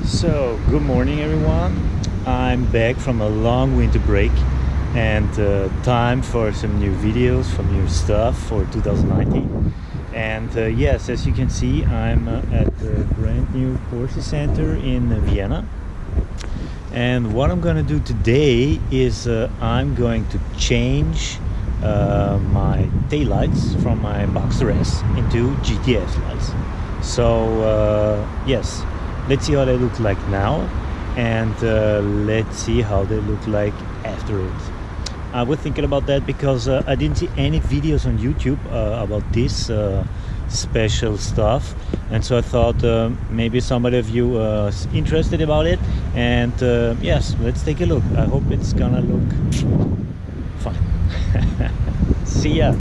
So, good morning everyone. I'm back from a long winter break and time for some new videos, some new stuff for 2019. And yes, as you can see, I'm at the brand new Porsche Center in Vienna. And what I'm gonna do today is I'm going to change my taillights from my Boxster S into GTS lights. So yes, let's see how they look like now, and let's see how they look like after it. I was thinking about that because I didn't see any videos on YouTube about this special stuff, and so I thought maybe somebody of you is interested about it, and yes, let's take a look. I hope it's gonna look fine. See ya.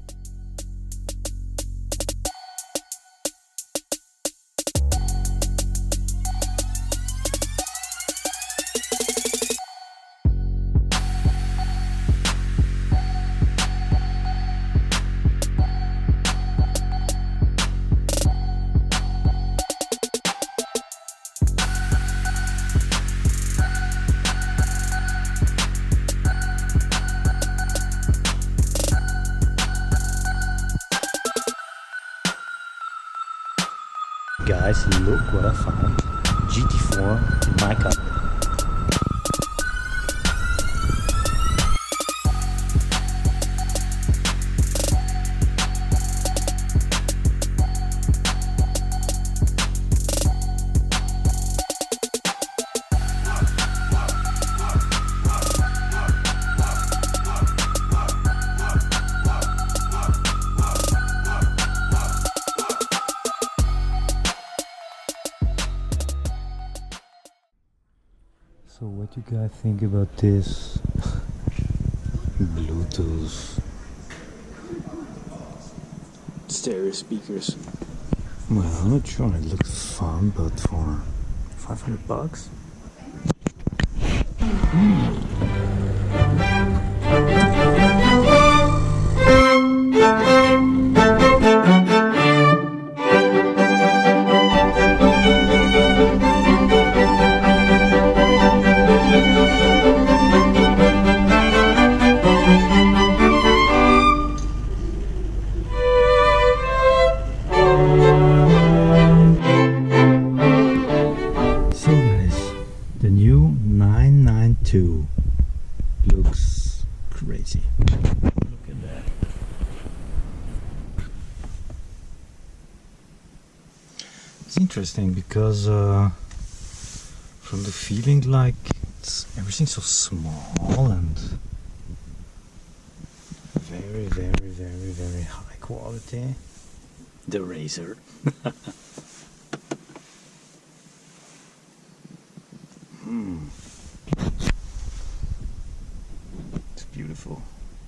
Guys, look what I found. GT4 in my car. So what do you guys think about this Bluetooth stereo speakers? Well, I'm not sure, it looks fun, but for 500 bucks? The new 992 looks crazy. Look at that. It's interesting because from the feeling like everything's so small and very high quality. The razor. It's beautiful.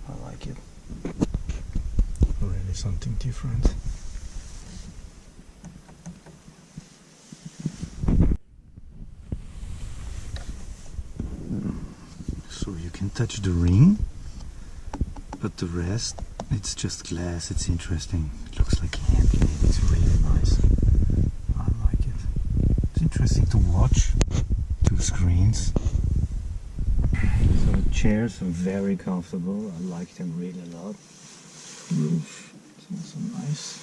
I like it. Really something different. So you can touch the ring, but the rest, it's just glass. It's interesting. It looks like handmade. It's really nice. I like it. It's interesting to watch. Screens. So the chairs are very comfortable. I like them really a lot. Roof, it's also nice.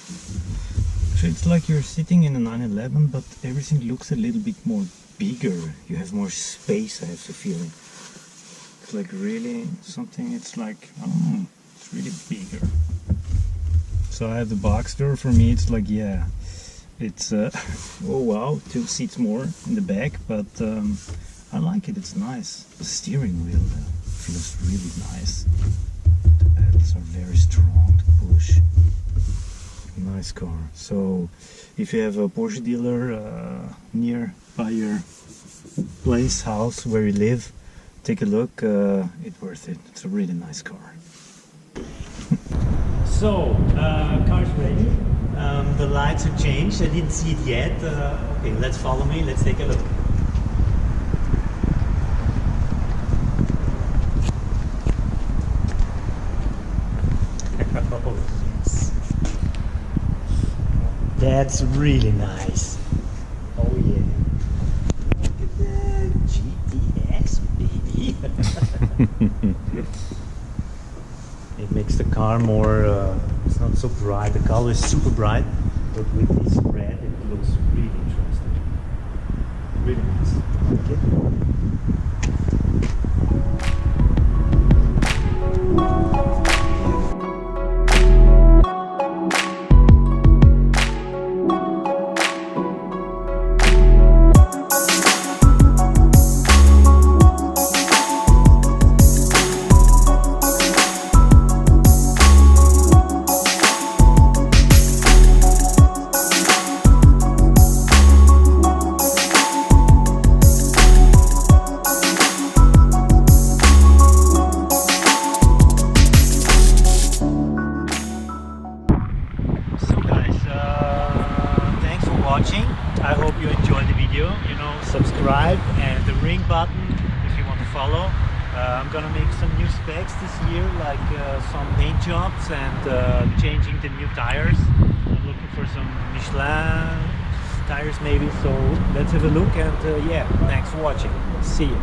So it's like you're sitting in a 911, but everything looks a little bit more bigger. You have more space, I have the feeling. It's like really something, it's like, I don't know, it's really bigger. So I have the Boxster. For me it's like, yeah, it's oh wow, 2 seats more in the back, but I like it. It's nice. The steering wheel feels really nice. The pedals are very strong to push. Nice car. So if you have a Porsche dealer near by your place, house where you live, take a look. It's worth it. It's a really nice car. So car's ready. The lights are changed. I didn't see it yet. Okay, let's follow me. Let's take a look. Oh, yes. That's really nice. Oh yeah. Look at It makes the car more, it's not so bright. The color is super bright, but with this red it looks really interesting. Really nice. I hope you enjoyed the video. Subscribe and the ring button if you want to follow. I'm gonna make some new specs this year, like some paint jobs and changing the new tires. I'm looking for some Michelin tires maybe, so let's have a look. And yeah, thanks for watching. See you.